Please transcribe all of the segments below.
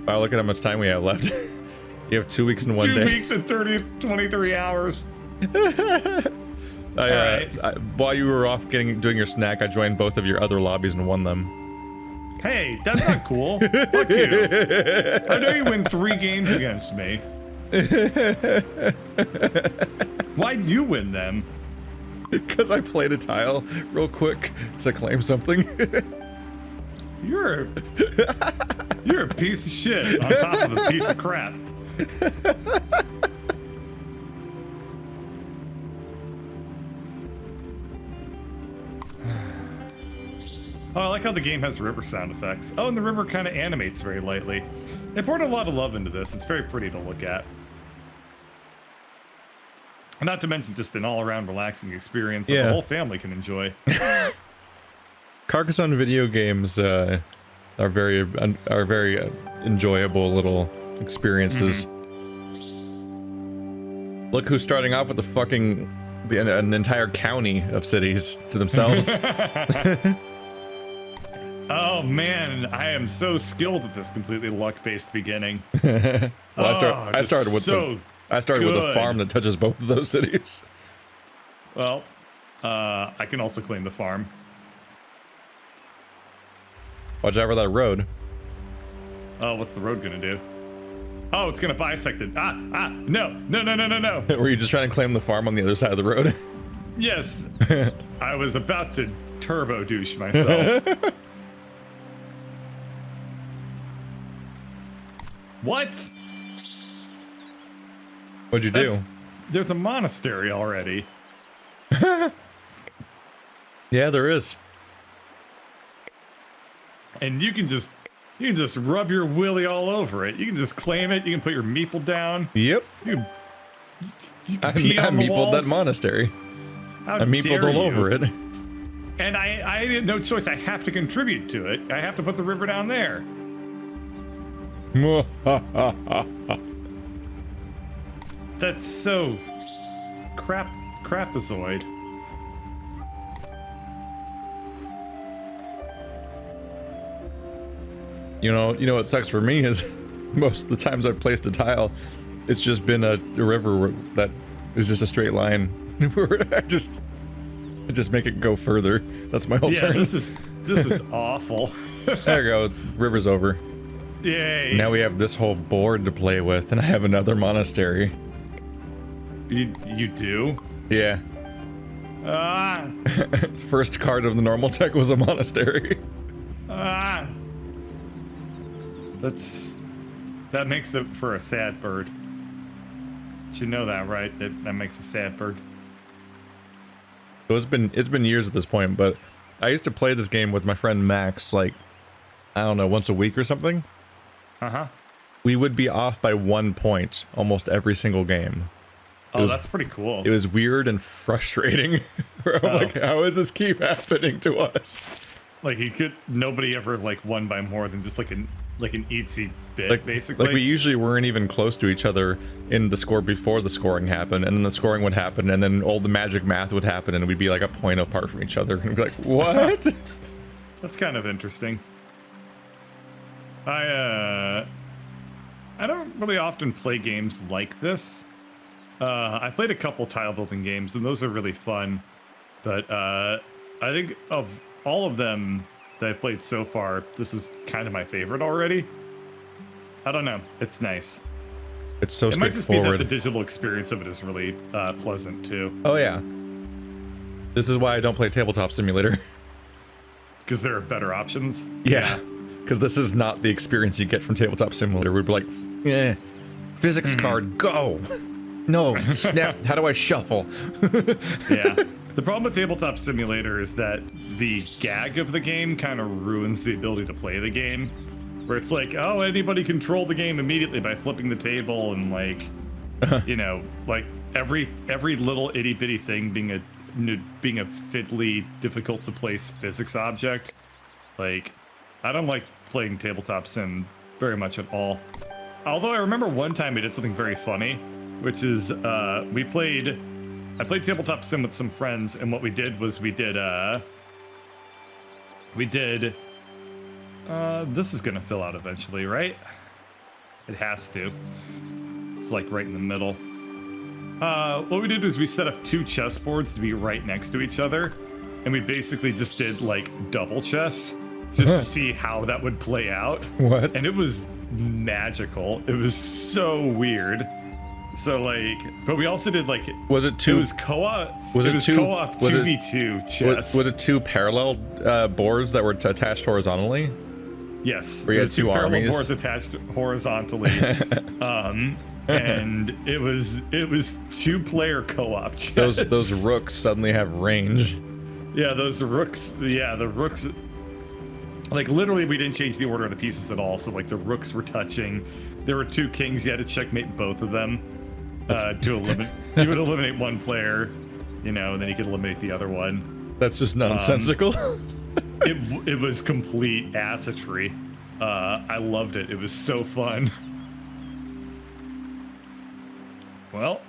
Wow, look at how much time we have left. You have 2 weeks and 1 day. 2 weeks and 23 hours. While you were off doing your snack, I joined both of your other lobbies and won them. Hey, that's not cool. Fuck you. I know you win 3 games against me. Why'd you win them? Because I played a tile real quick to claim something. You're a piece of shit on top of a piece of crap. Oh, I like how the game has river sound effects. Oh, and the river kind of animates very lightly. They poured a lot of love into this. It's very pretty to look at. Not to mention just an all-around relaxing experience that the whole family can enjoy. Carcassonne video games are very enjoyable little experiences. Look who's starting off with an entire county of cities to themselves. Oh man, I am so skilled at this completely luck-based beginning. Well, I started with a farm that touches both of those cities. Well, I can also claim the farm. Watch out for that road. Oh, what's the road gonna do? Oh, it's gonna bisect it. No. Were you just trying to claim the farm on the other side of the road? Yes. I was about to turbo douche myself. What? What'd you do? There's a monastery already. Yeah, there is. And you can just rub your willy all over it. You can just claim it. You can put your meeple down. Yep. You can pee on the meepled walls. that monastery. How I meepled all over it. And I had no choice. I have to contribute to it. I have to put the river down there. That's so crapazoid. You know what sucks for me is most of the times I've placed a tile, it's just been a river that is just a straight line. Where I just make it go further. That's my whole turn. Yeah, this is awful. There you go. River's over. Yay. Now we have this whole board to play with, and I have another monastery. You do? Yeah. First card of the normal deck was a monastery. That makes it for a sad bird. You should know that, right? That makes a sad bird. So it's been years at this point, but I used to play this game with my friend Max, like, I don't know, once a week or something. We would be off by 1 point almost every single game. That's pretty cool. It was weird and frustrating. I'm like, how does this keep happening to us? Like nobody ever like won by more than just like an eatsy bit, basically. Like we usually weren't even close to each other in the score before the scoring happened, and then the scoring would happen, and then all the magic math would happen, and we'd be like a point apart from each other, and we'd be like, what? That's kind of interesting. I don't really often play games like this. I played a couple tile building games, and those are really fun. But I think of all of them that I've played so far, this is kind of my favorite already. I don't know. It's nice. It's so straightforward. It might just be that the digital experience of it is really pleasant, too. Oh, yeah. This is why I don't play Tabletop Simulator. Because there are better options? Yeah. Because this is not the experience you get from Tabletop Simulator. We'd be like, physics card, go! No, snap, how do I shuffle? Yeah. The problem with Tabletop Simulator is that the gag of the game kind of ruins the ability to play the game. Where it's like, oh, anybody control the game immediately by flipping the table, and like, you know, like every little itty bitty thing being a fiddly, difficult to place physics object. Like, I don't like playing Tabletop Sim very much at all. Although I remember one time we did something very funny, which is I played Tabletop Sim with some friends, and what we did was we did this is gonna fill out eventually, right? It has to. It's like right in the middle. What we did was we set up 2 chessboards to be right next to each other, and we basically just did like double chess just to see how that would play out. What? And it was magical. It was so weird. So like, but we also did like, was it 2? It was co-op. Was it 2? Co-op 2v2 chess. Was it 2 parallel boards that were attached horizontally? Yes. Where you had 2 parallel armies? boards attached horizontally. And it was 2-player co-op chess. Those rooks suddenly have range. Yeah, those rooks. Yeah, the rooks. Like literally, we didn't change the order of the pieces at all. So like the rooks were touching. There were 2 kings. You had to checkmate both of them to eliminate. You would eliminate one player, you know, and then you could eliminate the other one. That's just nonsensical. It was complete assetry. I loved it. It was so fun. Well,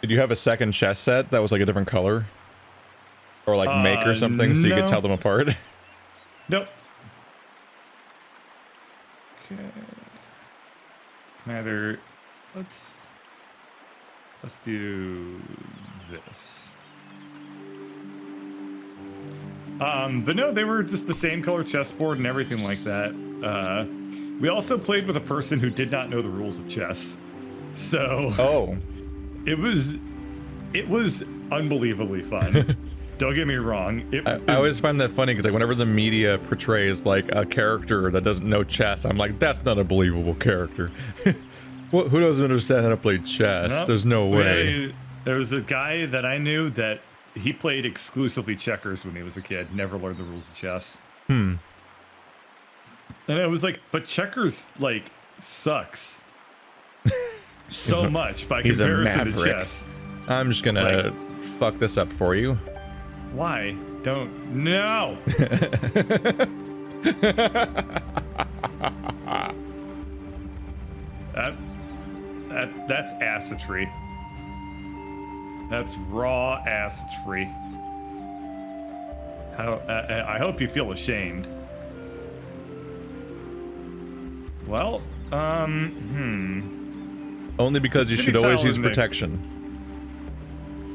did you have a second chess set that was like a different color? Or like make or something so you could tell them apart? Nope. Okay. Either let's do this. But no, they were just the same color chessboard and everything like that. We also played with a person who did not know the rules of chess. So it was unbelievably fun. Don't get me wrong. I always find that funny because like whenever the media portrays like a character that doesn't know chess, I'm like, that's not a believable character. Who doesn't understand how to play chess? Nope. There's no way. There was a guy that I knew that he played exclusively checkers when he was a kid. Never learned the rules of chess. And it was like, but checkers like sucks so much by comparison to chess. I'm just gonna fuck this up for you. Why? Don't. No! That's assetry. That's raw assetry. I hope you feel ashamed. Well, Only because you should always use protection.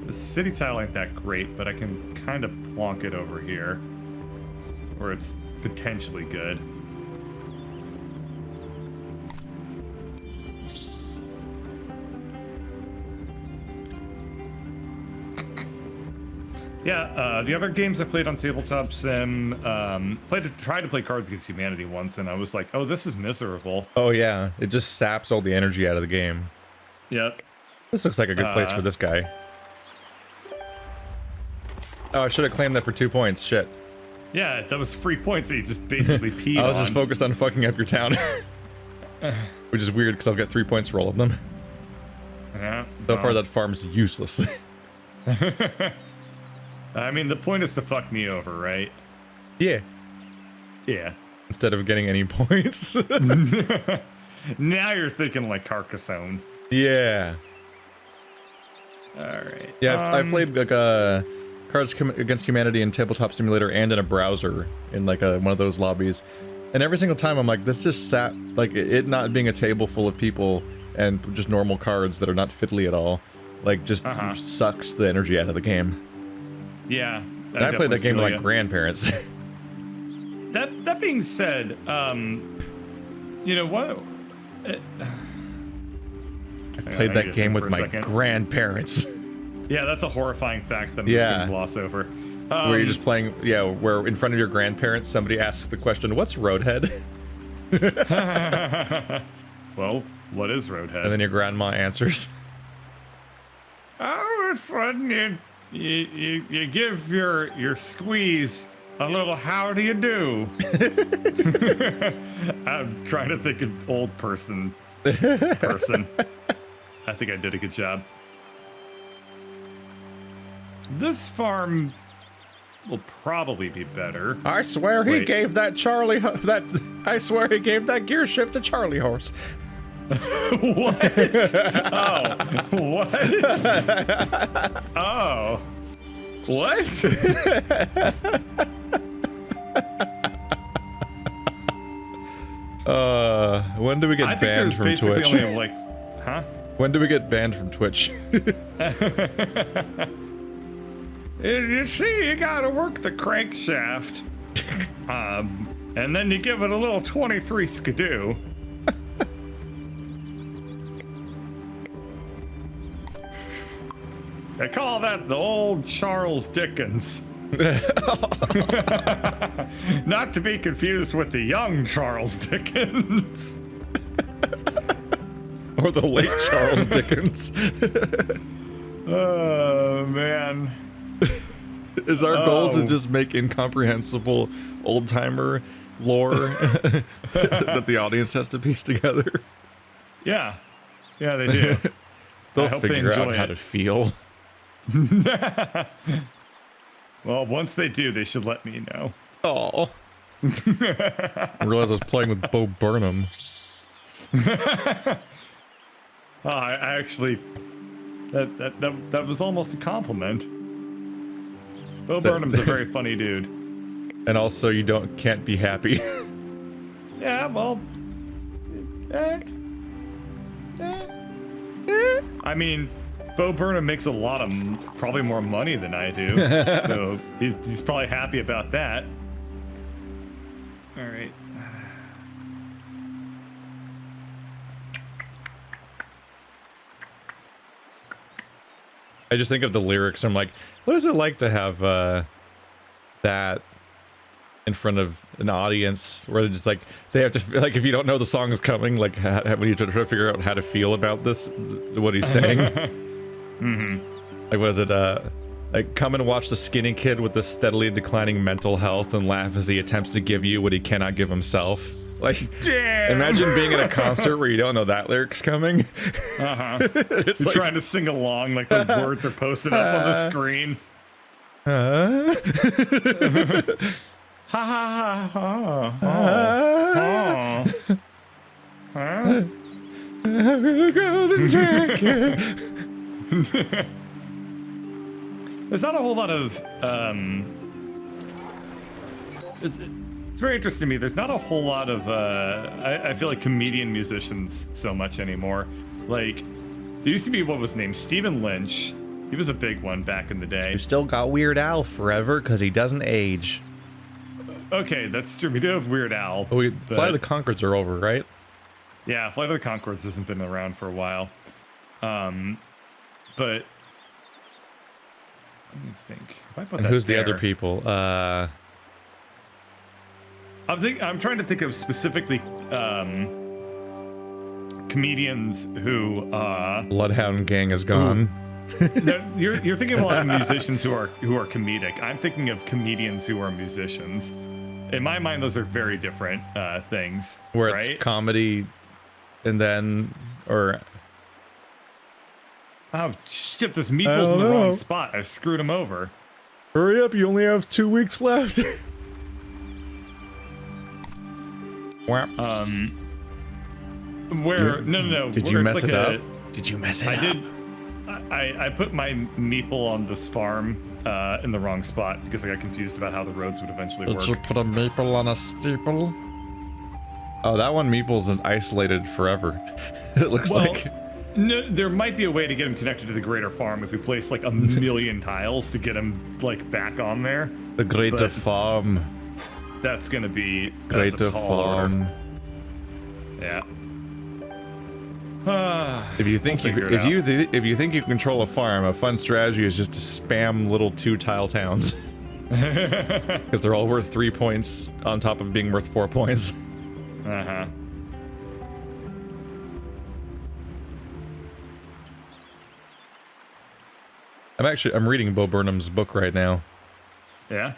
The city tile ain't that great, but I can kind of plonk it over here, where it's potentially good. Yeah, the other games I played on Tabletop Sim, tried to play Cards Against Humanity once, and I was like, oh, this is miserable. Oh yeah, it just saps all the energy out of the game. Yep. This looks like a good place for this guy. Oh, I should have claimed that for 2 points. Shit. Yeah, that was free points that you just basically peed I was just focused on fucking up your town. Which is weird because I'll get 3 points for all of them. Yeah. So far that farm's useless. I mean, the point is to fuck me over, right? Yeah. Yeah. Instead of getting any points. Now you're thinking like Carcassonne. Yeah. Alright. Yeah, I played like Cards Against Humanity in Tabletop Simulator and in a browser in like one of those lobbies. And every single time I'm like, this just sat, like it not being a table full of people and just normal cards that are not fiddly at all, like just sucks the energy out of the game. Yeah. And I played that game with my grandparents. That being said, you know what? I played that game with my grandparents. Yeah, that's a horrifying fact that I'm just gonna gloss over. Where you're just playing, where in front of your grandparents, somebody asks the question, "What's Roadhead?" Well, what is Roadhead? And then your grandma answers. Oh, it's fun. You give your squeeze a little how do you do. I'm trying to think of old person. I think I did a good job. This farm will probably be better. I swear he gave that I swear he gave that gear shift to Charlie horse. What? Oh, what? Oh. What? When do we get banned from Twitch? Only like, huh? When do we get banned from Twitch? You see, you gotta work the crankshaft. And then you give it a little 23 skidoo. They call that the old Charles Dickens. Not to be confused with the young Charles Dickens. Or the late Charles Dickens. Oh, man. Is our goal to just make incomprehensible old-timer lore that the audience has to piece together? Yeah. Yeah, they do. They'll figure out how to feel. Well, once they do, they should let me know. Oh. I realized I was playing with Bo Burnham. I actually, that was almost a compliment. Bo Burnham's a very funny dude. And also, you can't be happy. Yeah, well, I mean, Bo Burnham makes a lot of, probably more money than I do, so he's probably happy about that. All right. I just think of the lyrics. I'm like, what is it like to have that in front of an audience where they're just like, they have to, like, if you don't know the song is coming, like, when you try to figure out how to feel about this, what he's saying. Like, what is it? Like, come and watch the skinny kid with the steadily declining mental health and laugh as he attempts to give you what he cannot give himself. Like, damn. Imagine being at a concert where you don't know that lyric's coming. It's like, trying to sing along, like the words are posted up on the screen. Ha ha ha ha. I'm gonna go to Turkey. There's not a whole lot of it's very interesting to me. There's not a whole lot of I feel like comedian musicians so much anymore. Like, there used to be, what was his name, Stephen Lynch. He was a big one back in the day. We still got Weird Al forever because he doesn't age. Okay, that's true. We do have Weird Al. Oh, Flight of the Conchords are over, right? Yeah, Flight of the Conchords hasn't been around for a while. But let me think. And who's the other people? I'm trying to think of specifically comedians who Bloodhound Gang is gone. No, you're thinking of a lot of musicians who are comedic. I'm thinking of comedians who are musicians. In my mind, those are very different things. Where right? it's comedy, and then oh shit! This Meeples in the wrong spot. I screwed him over. Hurry up! You only have 2 weeks left. Where? No. Did you mess it up? Did you mess it up? I did. I put my Meeple on this farm in the wrong spot because I got confused about how the roads would eventually work. Did you put a maple on a steeple? Oh, that one Meeple's isolated forever. It looks like. No, there might be a way to get him connected to the greater farm if we place like a million tiles to get him like back on there. The greater farm. That's gonna be greater farm. Yeah. If you think if you think you control a farm, a fun strategy is just to spam little 2-tile towns, because they're all worth 3 points on top of being worth 4 points. I'm reading Bo Burnham's book right now. Yeah?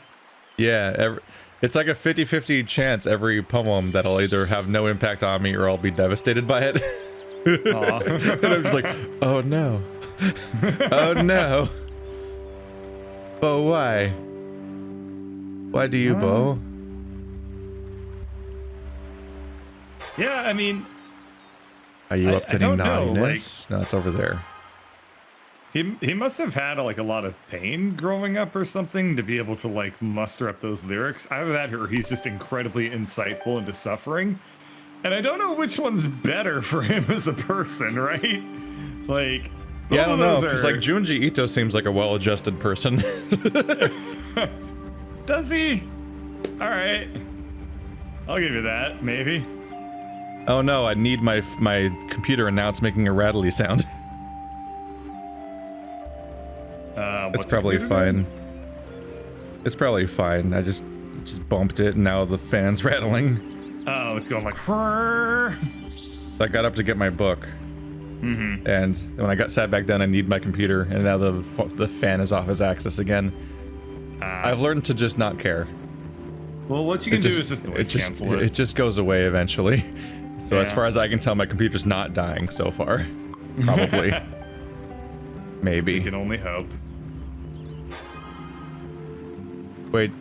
Yeah, it's like a 50-50 chance every poem that I'll either have no impact on me or I'll be devastated by it. And I'm just like, oh no. Oh no. Bo, why? Why do you, Bo? Yeah, I mean... Are you up to any naughtiness? No, it's over there. He must have had like a lot of pain growing up or something to be able to like muster up those lyrics. Either that or he's just incredibly insightful into suffering. And I don't know which one's better for him as a person, right? Like, yeah, I don't know, because like Junji Ito seems like a well-adjusted person. Does he? All right, I'll give you that, maybe. Oh no, I need my computer and now it's making a rattly sound. It's probably fine. It's probably fine. I just bumped it and now the fan's rattling. Oh, it's going like. Whirr. I got up to get my book. Mm-hmm. And when I got sat back down, I need my computer, and now the fan is off its axis again. I've learned to just not care. Well, what you can do is just noise cancel it. It just goes away eventually. So as far as I can tell, my computer's not dying so far. Probably. Maybe. You can only hope. Wait,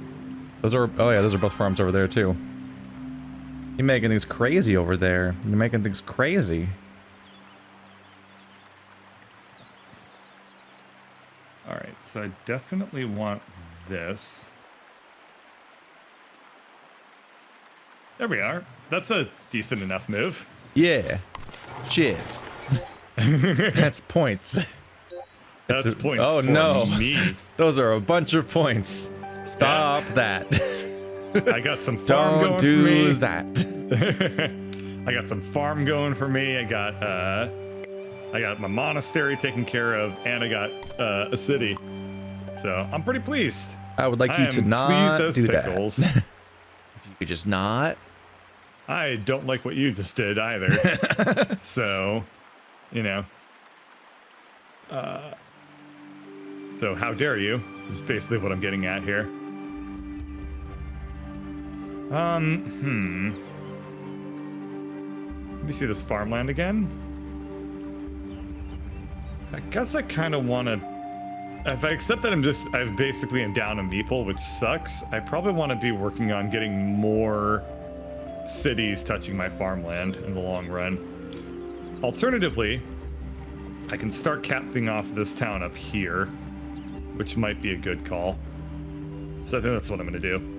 those are, oh yeah, those are both farms over there too. You're making things crazy over there. You're making things crazy. All right, so I definitely want this. There we are. That's a decent enough move. Yeah. Shit. That's points. That's points. Oh for no. Me. Those are a bunch of points. Stop that. I got some farm going for me. Don't do that. I got some farm going for me. I got my monastery taken care of, and I got a city. So I'm pretty pleased. I would like you to not do pickles. that. If you could just not. I don't like what you just did either. So, you know. So how dare you? Is basically what I'm getting at here. Let me see this farmland again. I guess I kind of want to. If I accept that I basically am down a meeple, which sucks, I probably want to be working on getting more cities touching my farmland in the long run. Alternatively, I can start capping off this town up here, which might be a good call. So I think that's what I'm going to do.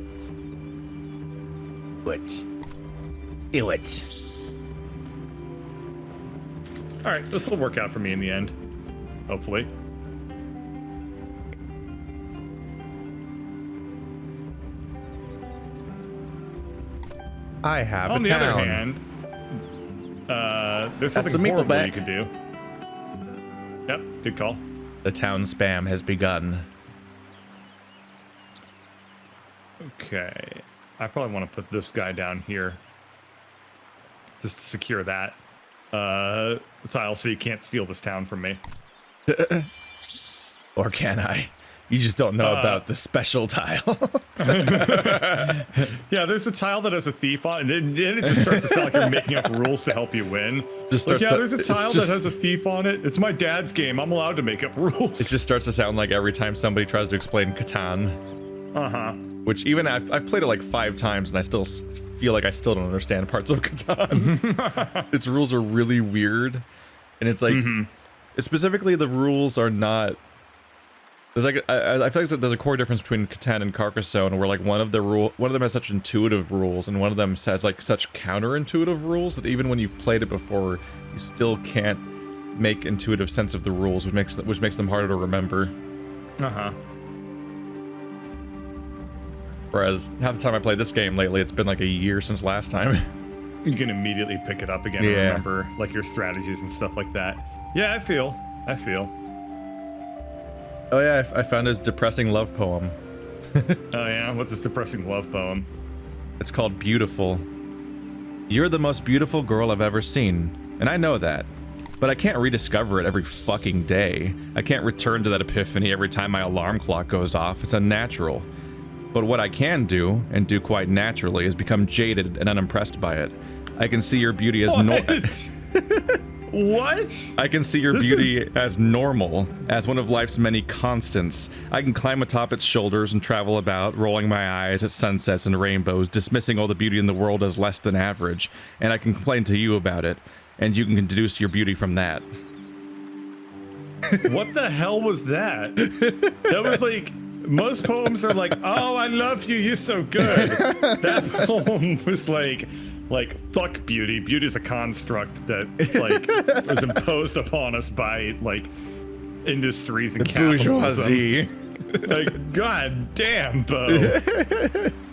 Do it. All right, this will work out for me in the end. Hopefully. I have On a the town. other hand, there's something horrible you could do. Yep, good call. The town spam has begun. Okay. I probably want to put this guy down here. Just to secure that. Tile so you can't steal this town from me. Or can I? You just don't know about the special tile. Yeah, there's a tile that has a thief on, and then it just starts to sound like you're making up rules to help you win. Like, yeah, there's a tile that has a thief on it. It's my dad's game. I'm allowed to make up rules. It just starts to sound like every time somebody tries to explain Catan. Uh-huh. Which even I've played it like 5 times, and I still feel like I still don't understand parts of Catan. Its rules are really weird, and it's like, specifically the rules are not. There's like I feel like there's a core difference between Catan and Carcassonne, where like one of them has such intuitive rules, and one of them has like such counterintuitive rules that even when you've played it before, you still can't make intuitive sense of the rules, which makes them harder to remember. Uh-huh. Whereas half the time I played this game lately, it's been like a year since last time. You can immediately pick it up again and remember like your strategies and stuff like that. Yeah, I feel. Oh yeah, I found his depressing love poem. Oh yeah? What's this depressing love poem? It's called Beautiful. You're the most beautiful girl I've ever seen, and I know that. But I can't rediscover it every fucking day. I can't return to that epiphany every time my alarm clock goes off. It's unnatural. But what I can do, and do quite naturally, is become jaded and unimpressed by it. I can see your beauty as What? I can see your beauty as normal, as one of life's many constants. I can climb atop its shoulders and travel about, rolling my eyes at sunsets and rainbows, dismissing all the beauty in the world as less than average. And I can complain to you about it, and you can deduce your beauty from that. What the hell was that? That was like, most poems are like, oh, I love you, you're so good. That poem was like, Like, fuck beauty. Beauty is a construct that, like, was imposed upon us by, like, industries and capitalism. Bourgeoisie. Like, god damn, Bo.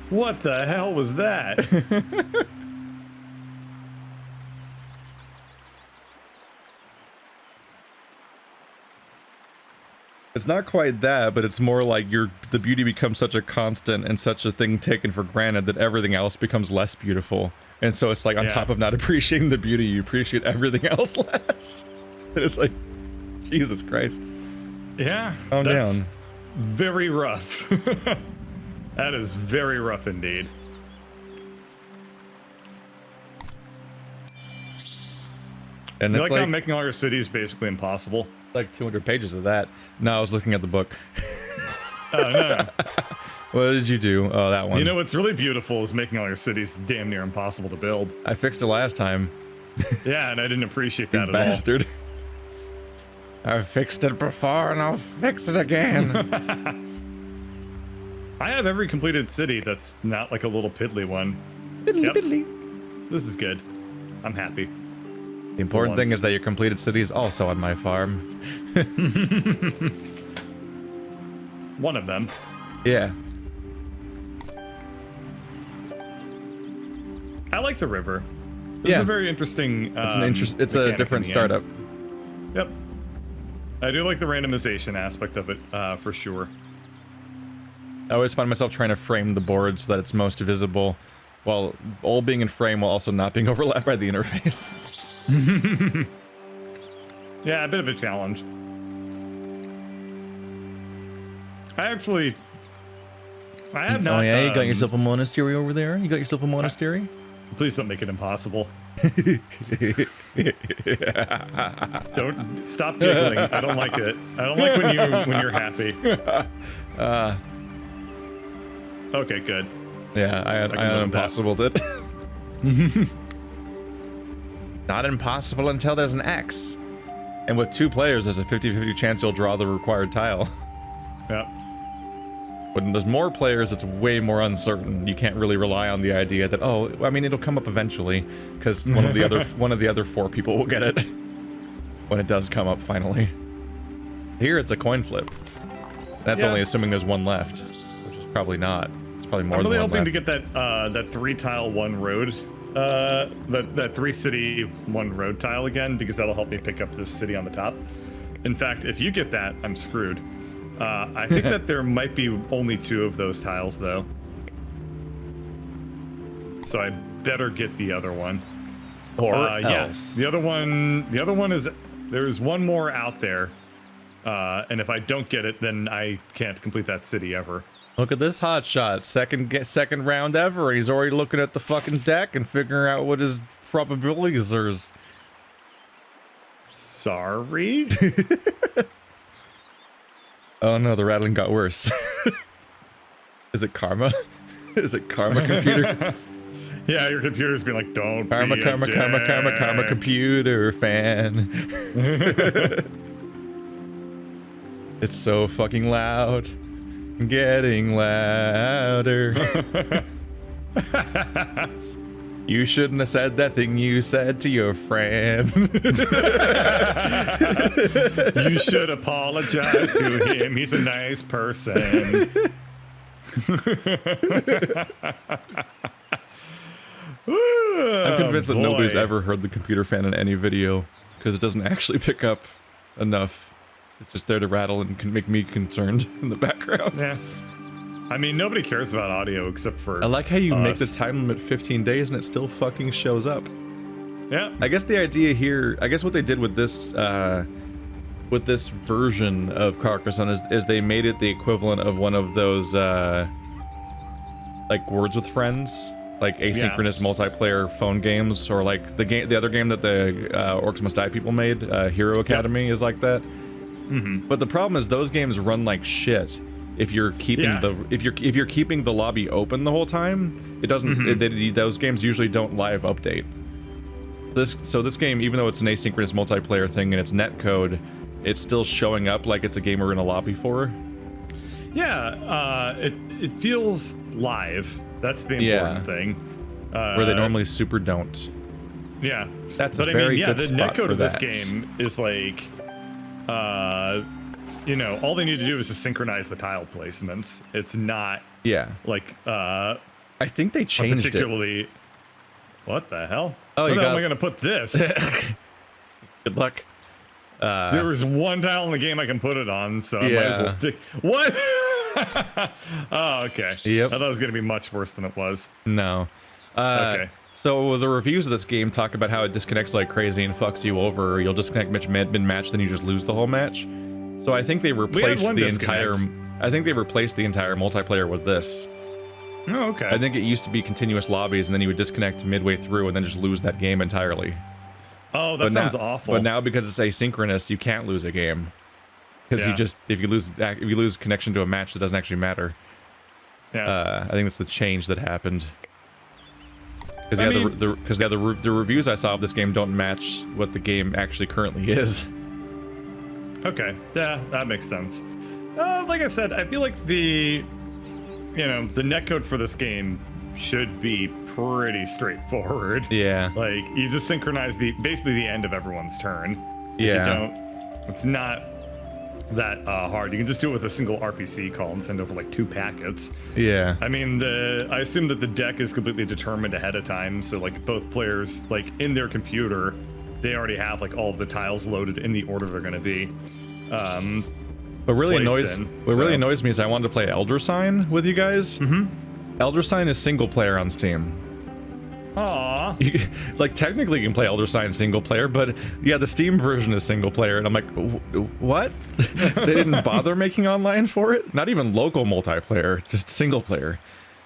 What the hell was that? It's not quite that, but it's more like the beauty becomes such a constant and such a thing taken for granted that everything else becomes less beautiful. And so it's like on top of not appreciating the beauty, you appreciate everything else less. And it's like, Jesus Christ. Yeah, calm down. Very rough. That is very rough indeed. And you it's like how making all your cities basically impossible? Like 200 pages of that. No, I was looking at the book. Oh, no. What did you do? Oh, that one. You know what's really beautiful is making all your cities damn near impossible to build. I fixed it last time. Yeah, and I didn't appreciate that at bastard. I fixed it before and I'll fix it again. I have every completed city that's not like a little piddly one. Piddly, piddly. This is good. I'm happy. The important thing is that your completed city is also on my farm. One of them. Yeah. I like the river. This is a very interesting. It's a different startup. Yep. I do like the randomization aspect of it, for sure. I always find myself trying to frame the board so that it's most visible, while all being in frame while also not being overlapped by the interface. Yeah, a bit of a challenge. I have not. Oh yeah, you got yourself a monastery over there? You got yourself a monastery? Please don't make it impossible. Don't stop giggling. I don't like it. I don't like when you're happy. Okay, good. Yeah, I impossible did. Not impossible until there's an X. And with 2 players, there's a 50-50 chance you'll draw the required tile. Yep. When there's more players, it's way more uncertain. You can't really rely on the idea that, oh, I mean, it'll come up eventually, because one of the other 4 people will get it when it does come up finally. Here, it's a coin flip. That's only assuming there's 1 left, which is probably not. It's probably more. I'm really than 1 hoping left. to get that 3 tile 1 road, that 3 city 1 road tile again, because that'll help me pick up this city on the top. In fact, if you get that, I'm screwed. I think that there might be only 2 of those tiles though, so I better get the other one. Or yes, the other one is there's 1 more out there, and if I don't get it, then I can't complete that city ever. Look at this hotshot, second round ever. He's already looking at the fucking deck and figuring out what his probabilities are. Sorry. Oh no, the rattling got worse. Is it karma? Is it karma, computer? Yeah, your computer's being like, don't karma, be a karma, dick. karma, karma, karma, computer fan. It's so fucking loud. Getting louder. You shouldn't have said that thing you said to your friend. You should apologize to him. He's a nice person. I'm convinced that nobody's ever heard the computer fan in any video because it doesn't actually pick up enough. It's just there to rattle and can make me concerned in the background. Yeah. I mean, nobody cares about audio except for I like how you us. make the time limit 15 days and it still fucking shows up. Yeah. I guess the idea here, I guess what they did with this version of Carcassonne is they made it the equivalent of one of those like Words with Friends, like asynchronous multiplayer phone games, or like the other game that the Orcs Must Die people made, Hero Academy, is like that. Mm-hmm. But the problem is those games run like shit. If you're keeping if you're keeping the lobby open the whole time, it doesn't. Those games usually don't live update. This game, even though it's an asynchronous multiplayer thing and it's netcode, it's still showing up like it's a game we're in a lobby for. Yeah, it feels live. That's the important thing. where they normally super don't. Yeah. That's a very good the spot netcode for of this that. game is like, you know, all they need to do is just synchronize the tile placements. It's not like I think they changed particularly. What the hell? Oh, where you the hell am I gonna put this? Good luck. There was one tile in the game I can put it on, so I might as well dig. What? Oh, okay. Yep. I thought it was gonna be much worse than it was. No. Okay. So the reviews of this game talk about how it disconnects like crazy and fucks you over. You'll disconnect mid-match, then you just lose the whole match. So I think they replaced the entire. I think they replaced the entire multiplayer with this. Oh, okay. I think it used to be continuous lobbies, and then you would disconnect midway through, and then just lose that game entirely. Oh, that sounds awful. But now because it's asynchronous, you can't lose a game. Because you just if you lose connection to a match, that doesn't actually matter. Yeah. I think that's the change that happened. Because the reviews I saw of this game don't match what the game actually currently is. Okay, yeah, that makes sense. Like I said, I feel like the netcode for this game should be pretty straightforward. Yeah. Like you just synchronize basically the end of everyone's turn. Yeah. It's not that hard. You can just do it with a single RPC call and send over like 2 packets. Yeah. I mean, I assume that the deck is completely determined ahead of time, so like both players, like in their computer, they already have like all of the tiles loaded in the order they're going to be. What really annoys me is I wanted to play Elder Sign with you guys. Elder Sign is single player on Steam. Aww. Like technically you can play Elder Sign single player, but yeah, the Steam version is single player, and I'm like, what? They didn't bother making online for it? Not even local multiplayer, just single player.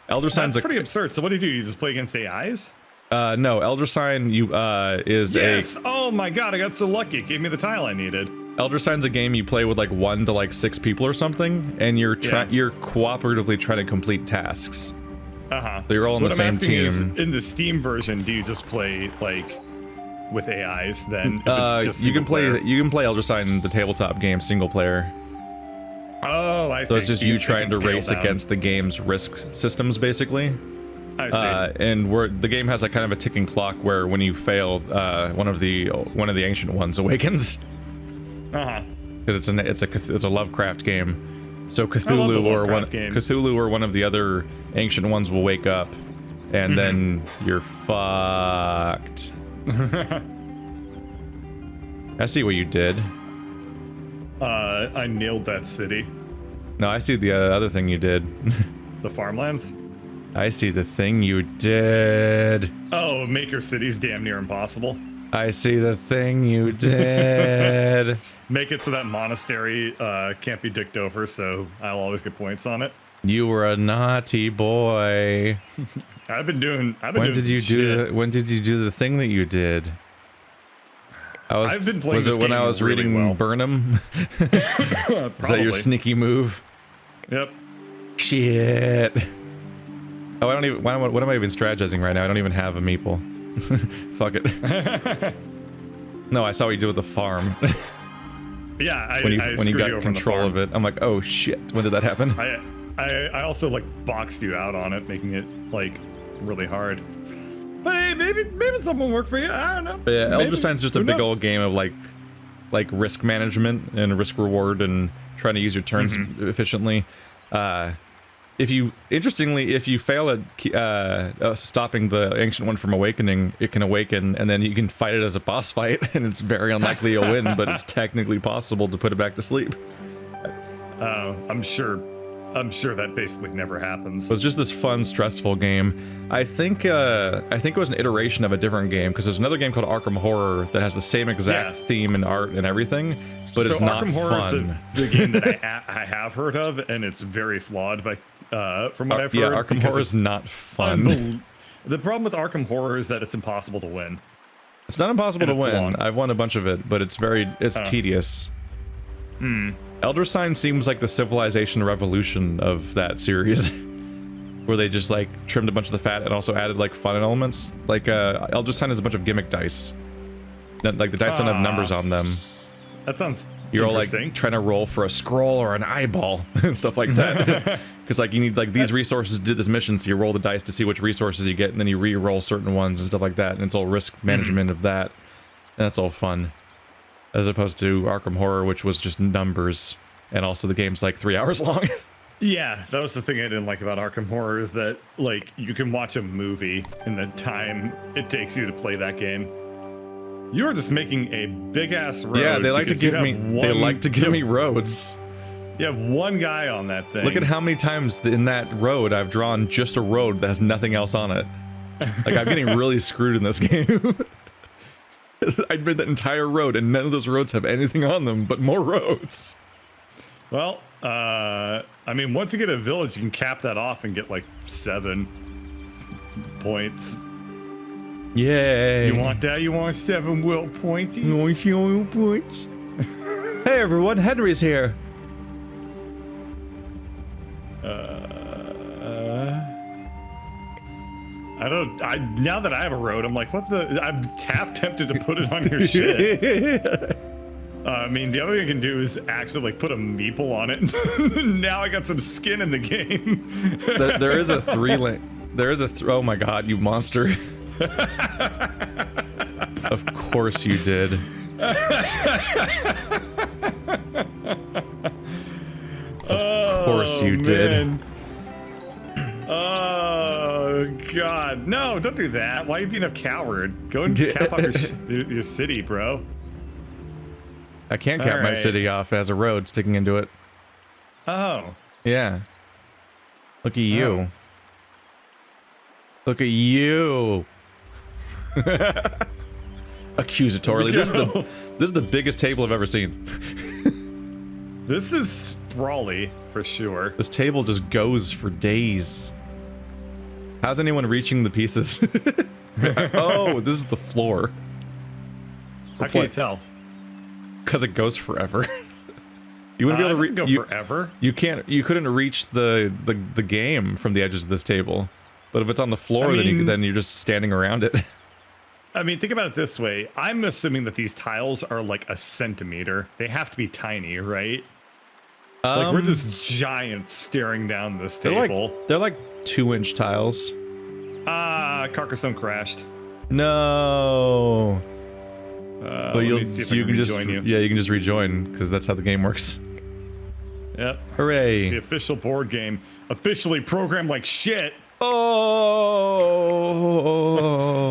Elder Sign's That's pretty absurd. So what do? You just play against AIs? No, Elder Sign is Oh my god, I got so lucky. It gave me the tile I needed. Elder Sign's a game you play with like 1 to like 6 people or something, and you're cooperatively trying to complete tasks. So you're all on the same team. Is, in the Steam version, do you just play like with AIs then? If it's just you can play Elder Sign, the tabletop game, single player. Oh, I see. So it's just you trying to race against the game's risk systems, basically. I see. And the game has like kind of a ticking clock where when you fail, one of the ancient ones awakens. Because it's a Lovecraft game. So Cthulhu or one of the other ancient ones will wake up, and then you're fucked. I see what you did. I nailed that city. No, I see the other thing you did. The farmlands? I see the thing you did. Oh, make your cities damn near impossible. I see the thing you did. Make it so that monastery can't be dicked over, so I'll always get points on it. You were a naughty boy. When did you do the thing that you did? I've been playing Was it when I was really reading Burnham? Is that your sneaky move? Yep. Shit. Oh, I don't even. What am I even strategizing right now? I don't even have a meeple. Fuck it. No, I saw what you did with the farm. Yeah, when you got control of it, I'm like, oh shit. When did that happen? I also like boxed you out on it, making it like really hard. But hey, maybe something will work for you. I don't know. But yeah, Elder Sign's just a big old game of like risk management and risk reward and trying to use your turns efficiently. If you fail at stopping the ancient one from awakening, it can awaken, and then you can fight it as a boss fight, and it's very unlikely you'll win, but it's technically possible to put it back to sleep. I'm sure that basically never happens. It was just this fun, stressful game. I think it was an iteration of a different game, because there's another game called Arkham Horror that has the same exact theme and art and everything, but it's not Arkham Horror fun. Is the game that I have heard of, and it's very flawed. From what I've heard, Arkham Horror is not fun. The problem with Arkham Horror is that it's impossible to win. It's not impossible to win. Long. I've won a bunch of it, but it's tedious. Elder Sign seems like the civilization revolution of that series, where they just like trimmed a bunch of the fat and also added like fun elements. Like Elder Sign is a bunch of gimmick dice. Like the dice don't have numbers on them. That sounds You're all like interesting. trying to roll for a scroll or an eyeball and stuff like that. Because like you need like these resources to do this mission, so you roll the dice to see which resources you get, and then you re-roll certain ones and stuff like that. And it's all risk management of that. And that's all fun, as opposed to Arkham Horror, which was just numbers, and also the game's like 3 hours long. Yeah, that was the thing I didn't like about Arkham Horror is that like you can watch a movie in the time it takes you to play that game. You are just making a big ass road. Yeah, they like to give me. They like to give me roads. You have one guy on that thing. Look at how many times in that road I've drawn just a road that has nothing else on it. Like I'm getting really screwed in this game. I made that entire road, and none of those roads have anything on them but more roads. Well, I mean, once you get a village, you can cap that off and get like 7 points. Yay! You want that? You want 7 will pointies? You want 7 will points? Hey everyone, Henry's here. Now that I have a road, I'm like, what the? I'm half tempted to put it on your shit. I mean, the other thing I can do is actually like put a meeple on it. Now I got some skin in the game. There is a 3-lane. There is a. Oh my god, you monster! Of course you did. Of course you did. Oh god, no! Don't do that. Why are you being a coward? Go and cap off your city, bro. I can't cap my city off as a road sticking into it. Oh. Yeah. Look at you. Look at you. Accusatorily. This is the biggest table I've ever seen. This is sprawly for sure. This table just goes for days. How's anyone reaching the pieces? Oh, this is the floor. How can you tell? Because it goes forever. You wouldn't be able to go forever. You can't. You couldn't reach the game from the edges of this table. But if it's on the floor, then you're just standing around it. I mean, think about it this way. I'm assuming that these tiles are like a centimeter. They have to be tiny, right? Like we're just giants staring down this table. They're like 2-inch tiles. Carcassonne crashed. No. But you can just you can just rejoin because that's how the game works. Yep. Hooray! The official board game, officially programmed like shit. Oh!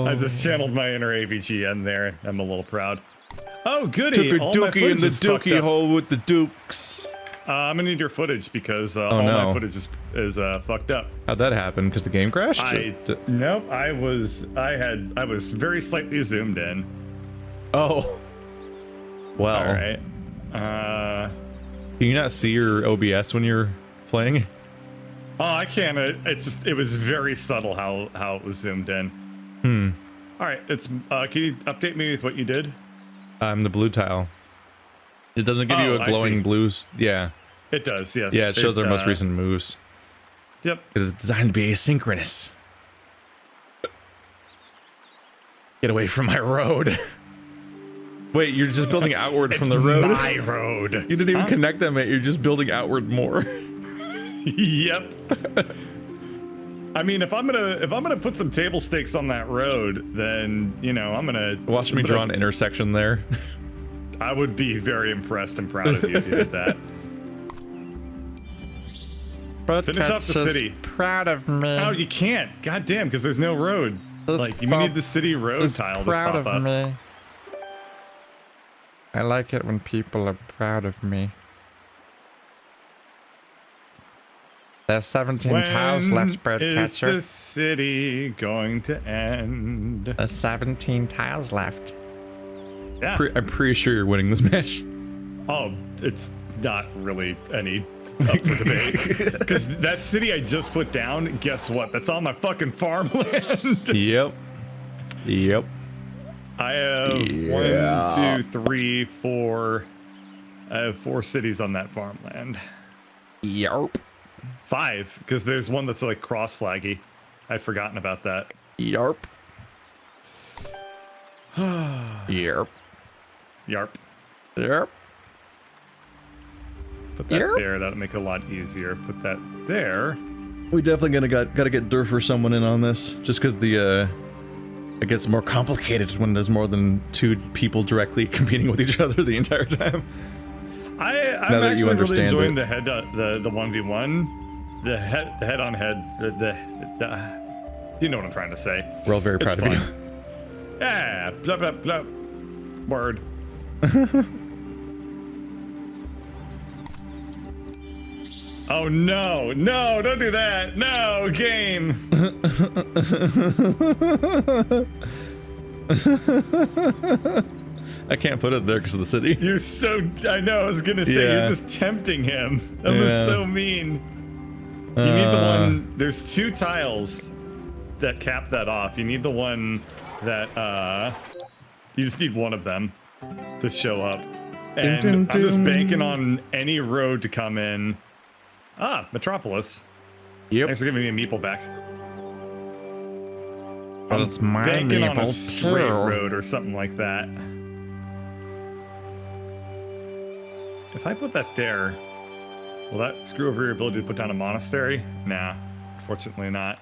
I just channeled my inner AVGN there. I'm a little proud. Oh, goody! Took a dookie in the dookie hole with the dukes. I'm gonna need your footage because all my footage is fucked up. How'd that happen? Because the game crashed? Nope. I was very slightly zoomed in. Oh. Well. All right. Can you not see your OBS when you're playing? Oh, I can't. It was very subtle how it was zoomed in. All right. Can you update me with what you did? The blue tile. It doesn't give you a glowing blues. Yeah. It does. Yes. Yeah. It shows our most recent moves. Yep. Because it's designed to be asynchronous. Get away from my road. Wait, you're just building outward from the road? It's my road. You didn't even connect them, mate. You're just building outward more. Yep. I mean, if I'm gonna put some table stakes on that road, then I'm gonna watch me draw an intersection there. I would be very impressed and proud of you if you did that. Finish off the city. Proud of me. Oh, you can't. God damn, because there's no road. Like you need the city road tile to pop up. Me. I like it when people are proud of me. There's 17 tiles left, Birdcatcher. Is the city going to end? There's 17 tiles left. Yeah. I'm pretty sure you're winning this match. Oh, it's not really any up for debate. Because that city I just put down, guess what? That's all my fucking farmland. Yep. I have 1, 2, 3, 4. I have 4 cities on that farmland. Yep. 5, because there's one that's like cross flaggy. I'd forgotten about that. Yarp. Yarp. Yarp. Yarp. Put that there. That'll make it a lot easier. Put that there. We definitely gotta get Durf or someone in on this, just because the it gets more complicated when there's more than 2 people directly competing with each other the entire time. I'm actually really enjoying the 1v1, the head on head, you know what I'm trying to say. We're all very proud of you. Yeah, blah blah blah. Word. Oh no, no, don't do that. No, game. I can't put it there because of the city. You're so, I know, I was gonna say, you're just tempting him. That was so mean. You need the one, there's 2 tiles that cap that off. You need the one that, you just need one of them to show up. And I'm just banking on any road to come in. Ah, Metropolis. Yep. Thanks for giving me a meeple back. But it's my banking on a meeple straight too. road or something like that. If I put that there, will that screw over your ability to put down a monastery? Nah, fortunately not.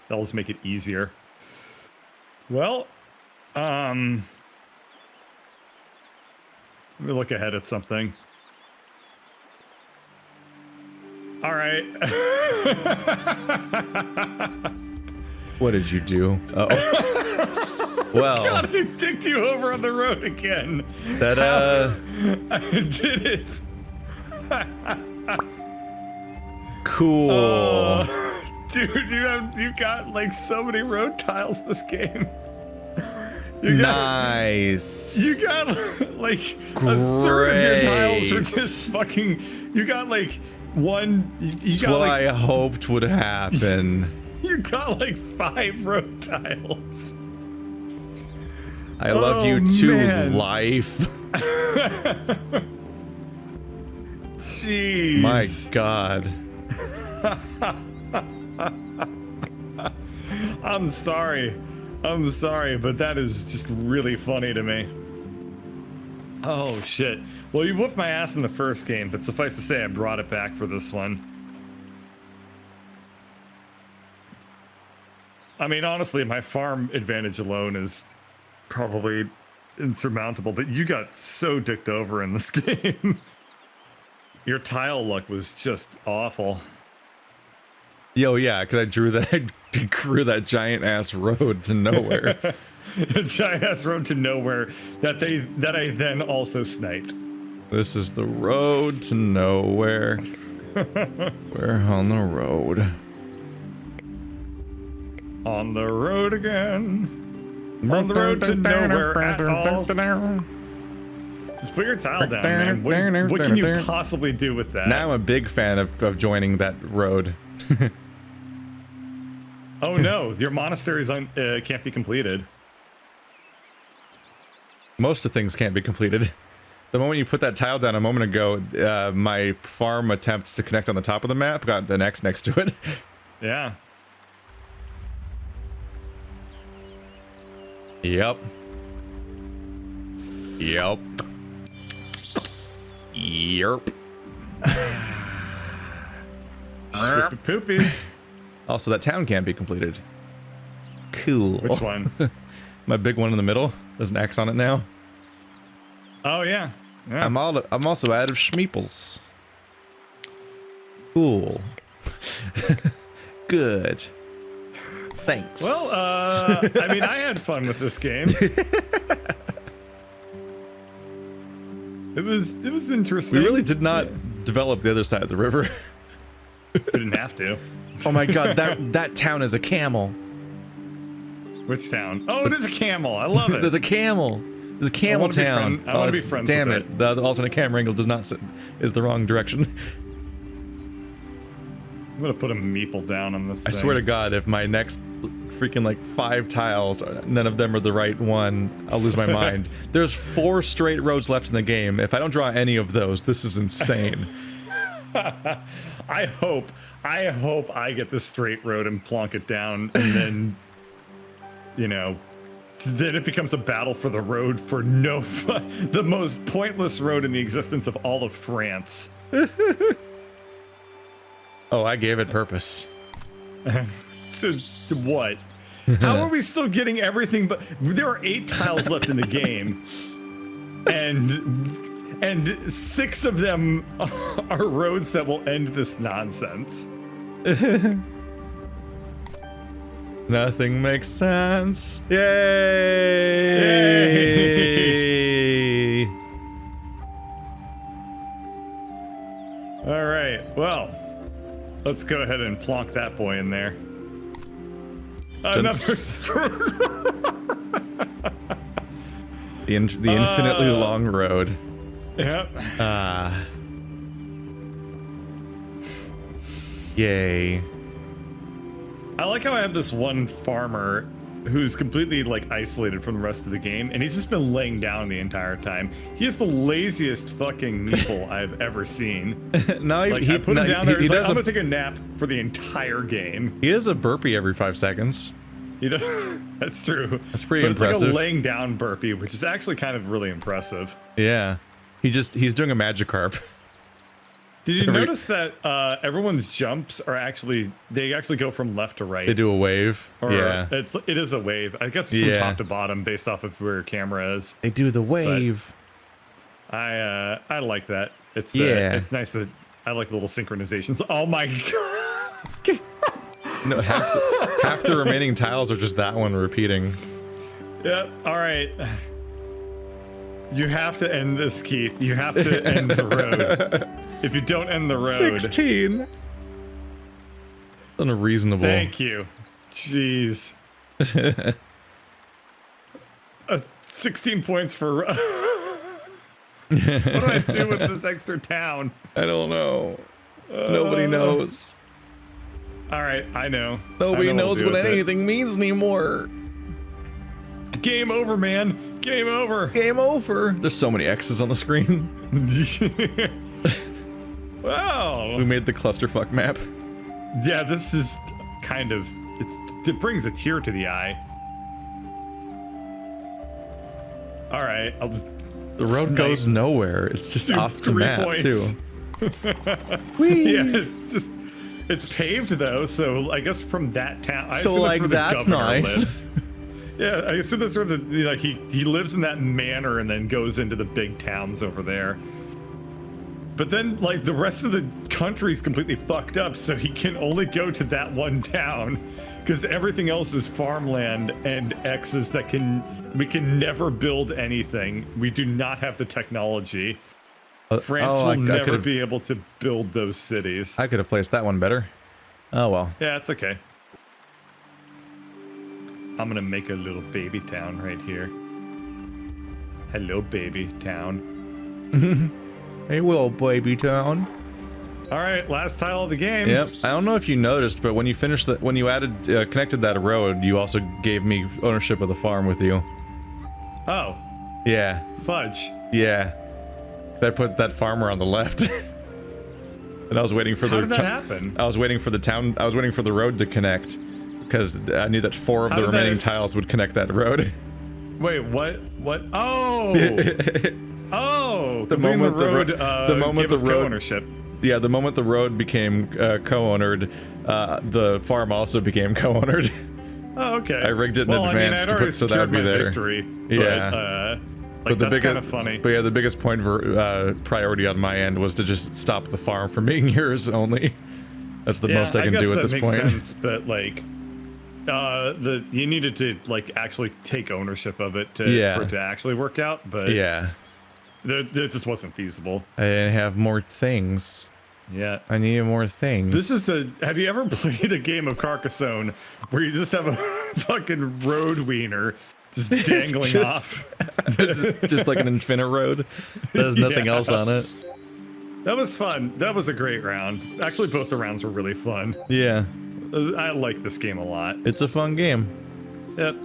That'll just make it easier. Well, let me look ahead at something. All right. What did you do? Uh-oh. Well. God, I dicked you over on the road again. That, I did it. Cool. Dude, you got like so many road tiles this game. Nice. You got like a third of your tiles were just fucking. You got like one. You got what like, I hoped would happen. You got like 5 road tiles. I love you too, man. life. Jeez. My God. I'm sorry, but that is just really funny to me. Oh shit. Well, you whooped my ass in the first game, but suffice to say I brought it back for this one. I mean, honestly, my farm advantage alone is probably insurmountable, but you got so dicked over in this game. Your tile luck was just awful. Yo, yeah, because I grew that giant ass road to nowhere. A giant ass road to nowhere that I then also sniped. This is the road to nowhere. We're on the road. On the road again. On the road to nowhere at all. Just put your tile down, man. What can you possibly do with that? Now I'm a big fan of joining that road. Oh no, your monasteries can't be completed. Most of things can't be completed. The moment you put that tile down a moment ago, my farm attempt to connect on the top of the map got an X next to it. Yeah. Yep. Yep. Yerp. Stupid poopies. Also, that town can't be completed. Cool. Which one? My big one in the middle. There's an X on it now. Oh yeah. Yeah. I'm also out of Meeples. Cool. Good. Thanks. Well, I mean, I had fun with this game. It was interesting. We really did not develop the other side of the river. We didn't have to. Oh my God, that town is a camel. Which town? Oh, it is a camel. I love it. There's a camel. There's a camel town. I want to be friends with it. Damn it. The alternate camera angle is the wrong direction. I'm gonna put a meeple down on this thing. I swear to God, if my next freaking like 5 tiles, none of them are the right one, I'll lose my mind. There's 4 straight roads left in the game. If I don't draw any of those, this is insane. I hope I get the straight road and plonk it down and then, you know, then it becomes a battle for the road for the most pointless road in the existence of all of France. Oh, I gave it purpose. So what? How are we still getting everything? But there are 8 tiles left in the game, and 6 of them are roads that will end this nonsense. Nothing makes sense. Yay! Yay! All right. Well, let's go ahead and plonk that boy in there. Another story. The infinitely long road. Yep. Yay. I like how I have this one farmer who's completely like isolated from the rest of the game, and he's just been laying down the entire time. He is the laziest fucking meeple I've ever seen. No, like, I put him down there. He's like, I'm gonna take a nap for the entire game. He does a burpee every 5 seconds. You know, that's true. That's pretty impressive. It's like a laying down burpee, which is actually kind of really impressive. Yeah, he's doing a Magikarp. Did you notice that everyone's jumps are actually go from left to right? They do a wave. Or yeah, it is a wave. I guess it's from top to bottom based off of where your camera is. They do the wave. But I like that. It's it's nice that I like the little synchronizations. Oh my god! No, half the remaining tiles are just that one repeating. Yep. All right. You have to end this, Keith. You have to end the road. If you don't end the road... 16. Unreasonable. Thank you. Jeez. 16 points for... What do I do with this extra town? I don't know. Nobody knows. All right, I know. Nobody knows what anything means anymore. Game over, man. Game over. Game over. There's so many X's on the screen. Wow. We made the clusterfuck map. Yeah, this is kind of... It brings a tear to the eye. All right, I'll just... The road goes nowhere. It's just off the map, points. too. Yeah, it's just... It's paved, though, so I guess from that town... So, like, that's nice. Lives. Yeah, I assume that's where he lives in that manor and then goes into the big towns over there. But then, like, the rest of the country's completely fucked up, so he can only go to that one town, because everything else is farmland and X's that we can never build anything. We do not have the technology. France will never be able to build those cities. I could have placed that one better. Oh, well. Yeah, it's okay. I'm gonna make a little baby town right here. Hello, baby town. Hey, little baby town. All right, last tile of the game. Yep. I don't know if you noticed, but when you finished when you connected that road, you also gave me ownership of the farm with you. Oh. Yeah. Fudge. Yeah. 'Cause I put that farmer on the left. And I was waiting for How did that happen? I was waiting for the road to connect, because I knew that 4 of the remaining tiles would connect that road. Wait, what? What? Oh! Oh! The moment the road co-ownership. Yeah, the moment the road became co-ownered, the farm also became co-ownered. Oh, okay. I rigged it in advance to put so that would be there. Victory, yeah. But that's kind of funny. But yeah, the biggest point for priority on my end was to just stop the farm from being yours only. That's the most I can do at this point. That makes sense, but like, you needed to like actually take ownership of it for it to actually work out. But yeah, it just wasn't feasible. I have more things. Yeah, I need more things. This is have you ever played a game of Carcassonne where you just have a fucking road wiener just dangling off? Just like an infinite road. There's nothing else on it. That was fun. That was a great round. Actually, both the rounds were really fun. Yeah. I like this game a lot. It's a fun game. Yep.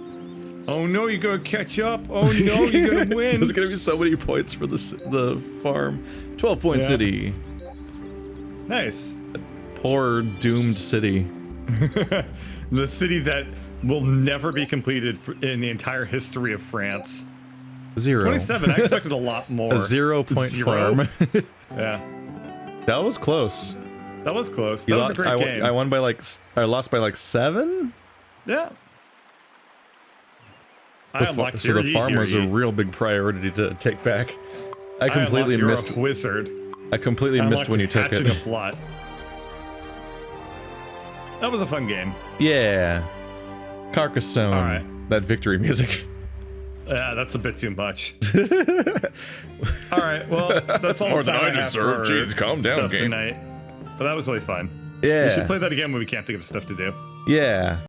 Oh no, you're gonna catch up. Oh no, you're gonna win. There's gonna be so many points for the farm. 12-point city. Nice. Poor doomed city. The city that will never be completed in the entire history of France. 0. 27. I expected a lot more. A 0-point farm. Yeah. That was close. That was close. That was a great game. I won by like, I lost by like 7. Yeah. So the farm was a real big priority to take back. I completely missed. You're a wizard. I completely missed when you took it. A plot. That was a fun game. Yeah. Carcassonne. All right. That victory music. Yeah, that's a bit too much. All right, well, that's all more than I have deserve. for Jeez, calm down, stuff game. tonight. But that was really fun. Yeah. We should play that again when we can't think of stuff to do. Yeah.